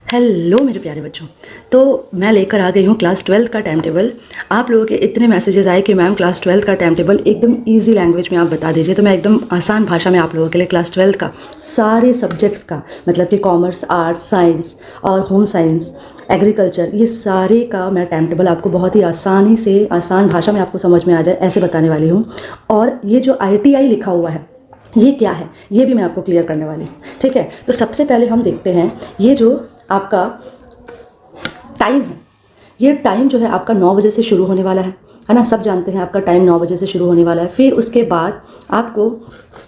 Hello मेरे प्यारे बच्चों। तो मैं लेकर आ गई हूँ क्लास 12 का टाइम टेबल। आप लोगों के इतने मैसेजेस आए कि मैम क्लास 12 का टाइम टेबल एकदम इजी लैंग्वेज में आप बता दीजिए। तो मैं एकदम आसान भाषा में आप लोगों के लिए क्लास 12 का सारे सब्जेक्ट्स का, मतलब कि कॉमर्स, आर्ट्स, साइंस और होम साइंस, एग्रीकल्चर, ये सारे का मैं टाइम टेबल आपको बहुत ही आसानी से आसान भाषा में आपको समझ में आ जाए ऐसे बताने वाली हूँ। और ये जो ITI लिखा हुआ है ये क्या है, ये भी मैं आपको क्लियर करने वाली हूँ। ठीक है, तो सबसे पहले हम देखते हैं ये जो आपका टाइम है, ये टाइम जो है आपका 9 बजे से शुरू होने वाला है ना। सब जानते हैं आपका टाइम 9 बजे से शुरू होने वाला है। फिर उसके बाद आपको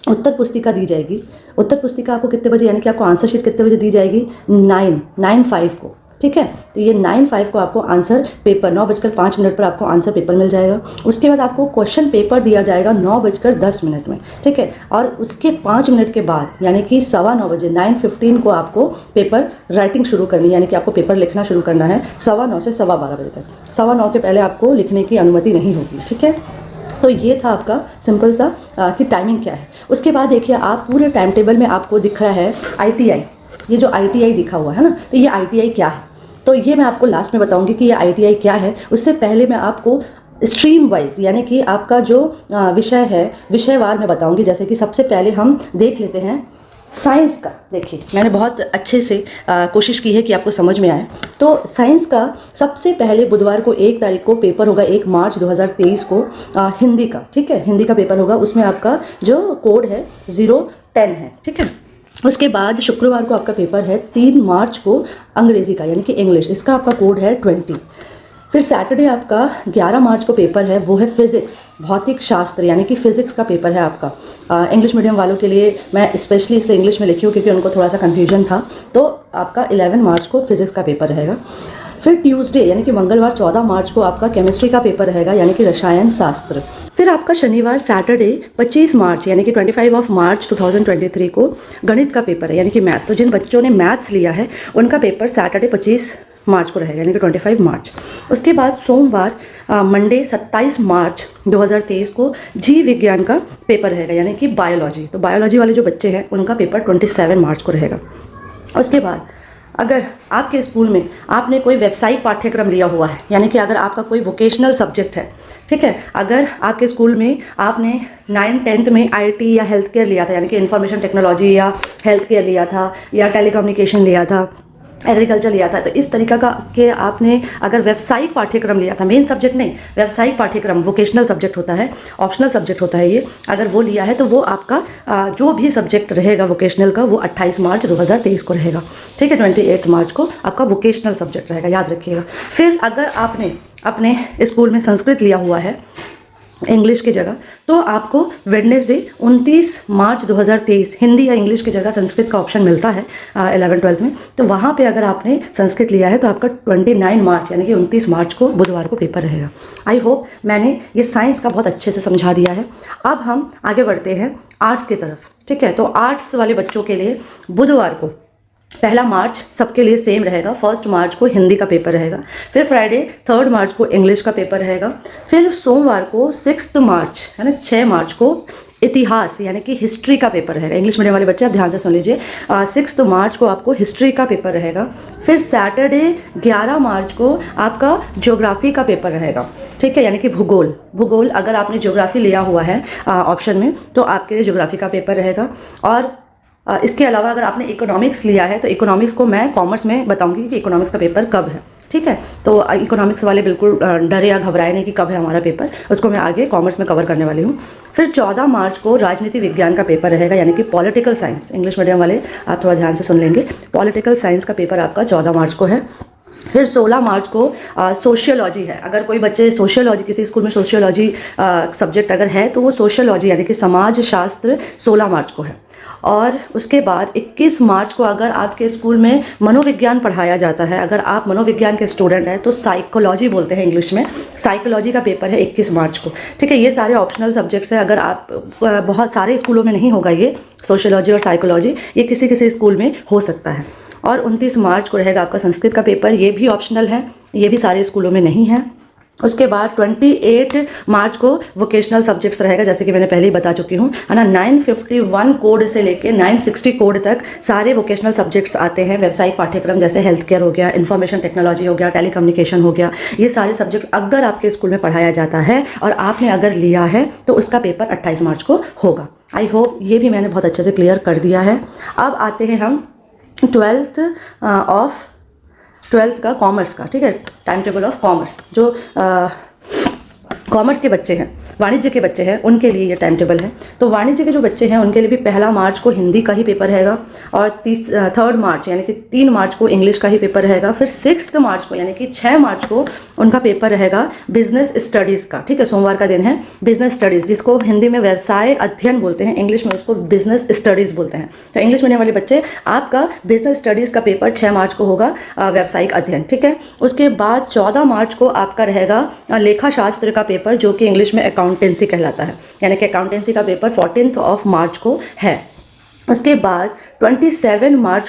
उत्तर पुस्तिका दी जाएगी। उत्तर पुस्तिका आपको कितने बजे, यानी कि आपको आंसर शीट कितने बजे दी जाएगी? 9:05 को। ठीक है, तो ये 9:05 को आपको आंसर पेपर 9:05 पर आपको आंसर पेपर मिल जाएगा। उसके बाद आपको क्वेश्चन पेपर दिया जाएगा 9:10 में। ठीक है, और उसके 5 मिनट के बाद यानी कि 9:15 बजे 9:15 को आपको पेपर राइटिंग शुरू करनी है, यानी कि आपको पेपर लिखना शुरू करना है 9:15 से 12:15 बजे तक। 9:15 के पहले आपको लिखने की अनुमति नहीं होगी। ठीक है, तो ये था आपका सिंपल सा कि टाइमिंग क्या है। उसके बाद देखिए आप पूरे टाइम टेबल में आपको दिख रहा है ITI, ये जो ITI दिखा हुआ है ना, तो ये ITI क्या है तो ये मैं आपको लास्ट में बताऊंगी कि ये ITI क्या है। उससे पहले मैं आपको स्ट्रीम वाइज यानी कि आपका जो विषय है विषयवार में बताऊंगी। जैसे कि सबसे पहले हम देख लेते हैं साइंस का। देखिए मैंने बहुत अच्छे से कोशिश की है कि आपको समझ में आए। तो साइंस का सबसे पहले बुधवार को 1 तारीख को पेपर होगा, 1 मार्च 2023 को हिंदी का। ठीक है, हिंदी का पेपर होगा। उसमें आपका जो कोड है 010 है। ठीक है, उसके बाद शुक्रवार को आपका पेपर है 3 मार्च को अंग्रेज़ी का, यानी कि इंग्लिश, इसका आपका कोड है 20। फिर सैटरडे आपका 11 मार्च को पेपर है, वो है फिज़िक्स, भौतिक शास्त्र, यानी कि फ़िज़िक्स का पेपर है आपका। इंग्लिश मीडियम वालों के लिए मैं स्पेशली इसलिए इंग्लिश में लिखी हूँ क्योंकि उनको थोड़ा सा कन्फ्यूजन था। तो आपका 11 मार्च को फिज़िक्स का पेपर रहेगा। फिर ट्यूसडे यानी कि मंगलवार 14 मार्च को आपका केमिस्ट्री का पेपर रहेगा, यानी कि रसायन शास्त्र। फिर आपका शनिवार सैटरडे 25 मार्च यानी कि 25 मार्च 2023 को गणित का पेपर है, यानी कि मैथ। तो जिन बच्चों ने मैथ्स लिया है उनका पेपर सैटरडे 25 मार्च को रहेगा, यानी कि 25 मार्च। उसके बाद सोमवार मंडे 27 मार्च 2023 को जीव विज्ञान का पेपर रहेगा, यानी कि बायोलॉजी। तो बायोलॉजी वाले जो बच्चे हैं उनका पेपर 27 मार्च को रहेगा। उसके बाद अगर आपके स्कूल में आपने कोई व्यावसायिक पाठ्यक्रम लिया हुआ है, यानी कि अगर आपका कोई वोकेशनल सब्जेक्ट है, ठीक है, अगर आपके स्कूल में आपने 9th-10th में IT या हेल्थ केयर लिया था, यानी कि इंफॉर्मेशन टेक्नोलॉजी या हेल्थ केयर लिया था, या टेलीकम्युनिकेशन लिया था, एग्रीकल्चर लिया था, तो इस तरीका का कि आपने अगर व्यावसायिक पाठ्यक्रम लिया था, मेन सब्जेक्ट नहीं, व्यावसायिक पाठ्यक्रम, वोकेशनल सब्जेक्ट होता है, ऑप्शनल सब्जेक्ट होता है ये, अगर वो लिया है तो वो आपका जो भी सब्जेक्ट रहेगा वोकेशनल का वो 28 मार्च 2023 को रहेगा। ठीक है, 28 मार्च को आपका वोकेशनल सब्जेक्ट रहेगा, याद रखिएगा। फिर अगर आपने अपने स्कूल में संस्कृत लिया हुआ है इंग्लिश की जगह, तो आपको वेडनेसडे 29 मार्च 2023 हिंदी या इंग्लिश की जगह संस्कृत का ऑप्शन मिलता है 11th-12th में। तो वहाँ पे अगर आपने संस्कृत लिया है तो आपका 29 मार्च यानी कि 29 मार्च को बुधवार को पेपर रहेगा। आई होप मैंने ये साइंस का बहुत अच्छे से समझा दिया है। अब हम आगे बढ़ते हैं आर्ट्स की तरफ। ठीक है, तो आर्ट्स वाले बच्चों के लिए बुधवार को 1 मार्च सबके लिए सेम रहेगा। 1 मार्च को हिंदी का पेपर रहेगा। फिर फ्राइडे 3 मार्च को इंग्लिश का पेपर रहेगा। फिर सोमवार को 6 मार्च है ना, 6 मार्च को इतिहास यानी कि हिस्ट्री का पेपर रहेगा। इंग्लिश मीडियम वाले बच्चे आप ध्यान से सुन लीजिए, 6 मार्च को आपको हिस्ट्री का पेपर रहेगा। फिर सैटरडे 11 मार्च को आपका ज्योग्राफी का पेपर रहेगा। ठीक है, यानी कि भूगोल अगर आपने ज्योग्राफी लिया हुआ है ऑप्शन में तो आपके लिए ज्योग्राफी का पेपर रहेगा। और इसके अलावा अगर आपने इकोनॉमिक्स लिया है तो इकोनॉमिक्स को मैं कॉमर्स में बताऊंगी कि इकोनॉमिक्स का पेपर कब है। ठीक है, तो इकोनॉमिक्स वाले बिल्कुल डरे या घबराए नहीं कि कब है हमारा पेपर, उसको मैं आगे कॉमर्स में कवर करने वाली हूँ। फिर 14 मार्च को राजनीति विज्ञान का पेपर रहेगा, यानी कि पॉलिटिकल साइंस। इंग्लिश मीडियम वाले आप थोड़ा ध्यान से सुन लेंगे, पॉलिटिकल साइंस का पेपर आपका 14 मार्च को है। फिर 16 मार्च को सोशियोलॉजी है। अगर कोई बच्चे सोशियोलॉजी, किसी स्कूल में सोशियोलॉजी सब्जेक्ट अगर है तो वो सोशियोलॉजी यानी कि समाज शास्त्र 16 मार्च को है। और उसके बाद 21 मार्च को अगर आपके स्कूल में मनोविज्ञान पढ़ाया जाता है, अगर आप मनोविज्ञान के स्टूडेंट हैं तो साइकोलॉजी बोलते हैं इंग्लिश में, साइकोलॉजी का पेपर है 21 मार्च को। ठीक है, ये सारे ऑप्शनल सब्जेक्ट्स हैं। अगर आप बहुत सारे स्कूलों में नहीं होगा ये सोशियोलॉजी और साइकोलॉजी, ये किसी किसी स्कूल में हो सकता है। और 29 मार्च को रहेगा आपका संस्कृत का पेपर, ये भी ऑप्शनल है, ये भी सारे स्कूलों में नहीं है। उसके बाद 28 मार्च को वोकेशनल सब्जेक्ट्स रहेगा, जैसे कि मैंने पहले ही बता चुकी हूँ, है ना। 951 कोड से लेके 960 कोड तक सारे वोकेशनल सब्जेक्ट्स आते हैं। व्यावसायिक पाठ्यक्रम जैसे हेल्थ केयर हो गया, इंफॉर्मेशन टेक्नोलॉजी हो गया, टेलीकम्युनिकेशन हो गया, ये सारे सब्जेक्ट्स अगर आपके स्कूल में पढ़ाया जाता है और आपने अगर लिया है तो उसका पेपर 28 मार्च को होगा। आई होप ये भी मैंने बहुत अच्छे से क्लियर कर दिया है। अब आते हैं हम 12th का कॉमर्स का, ठीक है, टाइम टेबल ऑफ कॉमर्स। जो कॉमर्स के बच्चे हैं, वाणिज्य के बच्चे हैं, उनके लिए ये टाइम टेबल है। तो वाणिज्य के जो बच्चे हैं उनके लिए भी 1 मार्च को हिंदी का ही पेपर रहेगा और 3 मार्च यानी कि 3 मार्च को इंग्लिश का ही पेपर रहेगा। फिर 6 मार्च को यानी कि 6 मार्च को उनका पेपर रहेगा बिजनेस स्टडीज़ का, ठीक है, सोमवार का दिन है बिजनेस स्टडीज़, जिसको हिंदी में व्यवसाय अध्ययन बोलते हैं, इंग्लिश में उसको बिजनेस स्टडीज़ बोलते हैं। तो इंग्लिश मीडियम वाले बच्चे, आपका बिजनेस स्टडीज़ का पेपर 6 मार्च को होगा, व्यावसायिक अध्ययन, ठीक है। उसके बाद 14 मार्च को आपका रहेगा लेखा शास्त्र का पेपर, जो कि इंग्लिश में अकाउंटेंसी कहलाता है, यानी कि अकाउंटेंसी का पेपर 14 मार्च को है। उसके बाद 27 मार्च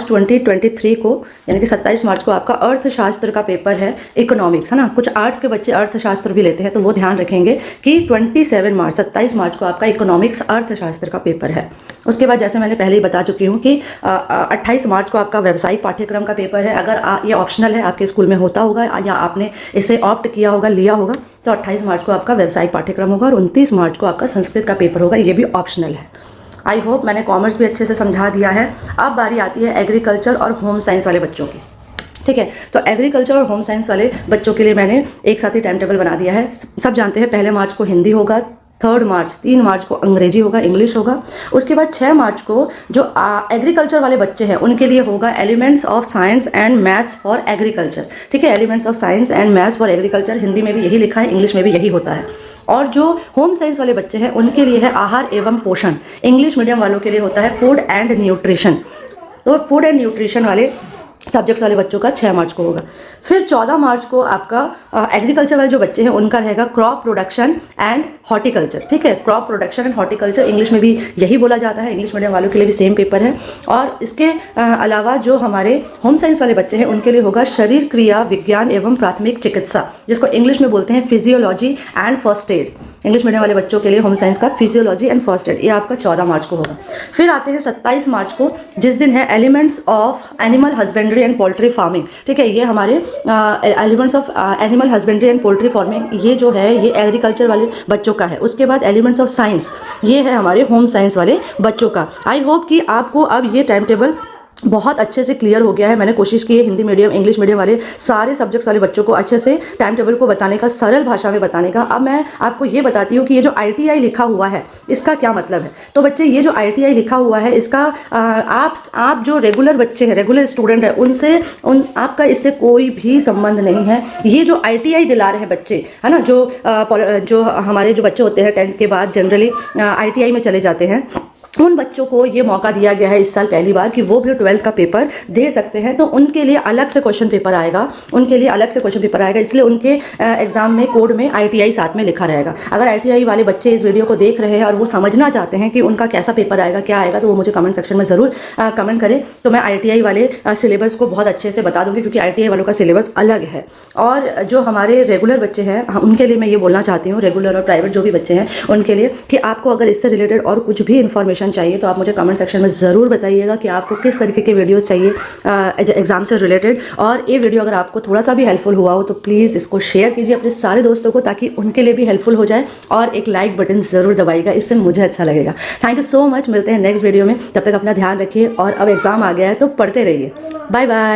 2023 को यानी कि 27 मार्च को आपका अर्थशास्त्र का पेपर है, इकोनॉमिक्स, है ना। कुछ आर्ट्स के बच्चे अर्थशास्त्र भी लेते हैं, तो वो ध्यान रखेंगे कि 27 मार्च को आपका इकोनॉमिक्स अर्थशास्त्र का पेपर है। उसके बाद जैसे मैंने पहले ही बता चुकी हूँ कि 28 मार्च को आपका व्यावसायिक पाठ्यक्रम का पेपर है। अगर ये ऑप्शनल है, आपके स्कूल में होता होगा या आपने इसे ऑप्ट किया होगा, लिया होगा, तो 28 मार्च को आपका व्यावसायिक पाठ्यक्रम होगा और 29 मार्च को आपका संस्कृत का पेपर होगा, ये भी ऑप्शनल है। आई होप मैंने कॉमर्स भी अच्छे से समझा दिया है। अब बारी आती है एग्रीकल्चर और होम साइंस वाले बच्चों की, ठीक है। तो एग्रीकल्चर और होम साइंस वाले बच्चों के लिए मैंने एक साथ ही टाइम टेबल बना दिया है। सब जानते हैं 1 मार्च को हिंदी होगा, 3 मार्च को अंग्रेजी होगा, इंग्लिश होगा। उसके बाद 6 मार्च को जो एग्रीकल्चर वाले बच्चे हैं उनके लिए होगा elements of science and maths for agriculture, ठीक है। Elements of science and maths for agriculture, Hindi में भी यही लिखा है, इंग्लिश में भी यही होता है। और जो होम साइंस वाले बच्चे हैं उनके लिए है आहार एवं पोषण, इंग्लिश मीडियम वालों के लिए होता है फूड एंड न्यूट्रिशन। तो फूड एंड न्यूट्रिशन वाले सब्जेक्ट्स वाले बच्चों का 6 मार्च को होगा। फिर 14 मार्च को आपका एग्रीकल्चर वाले जो बच्चे हैं उनका रहेगा क्रॉप प्रोडक्शन एंड हॉर्टिकल्चर, ठीक है। Crop production and horticulture English में भी यही बोला जाता है, इंग्लिश मीडियम वालों के लिए भी सेम पेपर है। और इसके अलावा जो हमारे होम साइंस वाले बच्चे हैं उनके लिए होगा शरीर क्रिया विज्ञान एवं प्राथमिक चिकित्सा, जिसको इंग्लिश में बोलते हैं physiology and first aid. English medium वाले बच्चों के लिए होम साइंस का फिजियोलॉजी एंड फर्स्ट एड, ये आपका 14 मार्च को होगा। फिर आते हैं 27 मार्च को, जिस दिन है elements of animal husbandry and poultry farming, ठीक है। ये हमारे elements of animal husbandry and poultry farming, ये जो है ये एग्रीकल्चर वाले बच्चों का है। उसके बाद एलिमेंट्स ऑफ साइंस, ये है हमारे होम साइंस वाले बच्चों का। आई होप कि आपको अब ये टाइम टेबल बहुत अच्छे से क्लियर हो गया है। मैंने कोशिश की है हिंदी मीडियम इंग्लिश मीडियम वाले सारे सब्जेक्ट्स वाले बच्चों को अच्छे से टाइम टेबल को बताने का, सरल भाषा में बताने का। अब मैं आपको ये बताती हूँ कि ये जो ITI लिखा हुआ है इसका क्या मतलब है। तो बच्चे, ये जो ITI लिखा हुआ है इसका आप जो रेगुलर बच्चे हैं, रेगुलर स्टूडेंट है, आपका इससे कोई भी संबंध नहीं है। ये जो ITI दिला रहे हैं बच्चे, है ना, जो हमारे जो बच्चे होते हैं 10th के बाद जनरली ITI में चले जाते हैं, उन बच्चों को ये मौका दिया गया है इस साल पहली बार कि वो भी 12th का पेपर दे सकते हैं। तो उनके लिए अलग से क्वेश्चन पेपर आएगा, इसलिए उनके एग्जाम में कोड में ITI साथ में लिखा रहेगा। अगर ITI वाले बच्चे इस वीडियो को देख रहे हैं और वो समझना चाहते हैं कि उनका कैसा पेपर आएगा, क्या आएगा, तो वो मुझे कमेंट सेक्शन में ज़रूर कमेंट करें, तो मैं ITI वाले सिलेबस को बहुत अच्छे से बता दूँगी, क्योंकि ITI वालों का सिलेबस अलग है। और जो हमारे रेगुलर बच्चे हैं उनके लिए मैं ये बोलना चाहती हूँ, रेगुलर और प्राइवेट जो भी बच्चे हैं उनके लिए, कि आपको अगर इससे रिलेटेड और कुछ भी इन्फॉर्मेशन चाहिए तो आप मुझे कमेंट सेक्शन में ज़रूर बताइएगा कि आपको किस तरीके के वीडियोस चाहिए एग्जाम से रिलेटेड। और ये वीडियो अगर आपको थोड़ा सा भी हेल्पफुल हुआ हो तो प्लीज़ इसको शेयर कीजिए अपने सारे दोस्तों को, ताकि उनके लिए भी हेल्पफुल हो जाए। और एक लाइक बटन ज़रूर दबाइएगा, इससे मुझे अच्छा लगेगा। थैंक यू सो मच, मिलते हैं नेक्स्ट वीडियो में। तब तक अपना ध्यान रखिए और अब एग्ज़ाम आ गया है तो पढ़ते रहिए। Bye bye.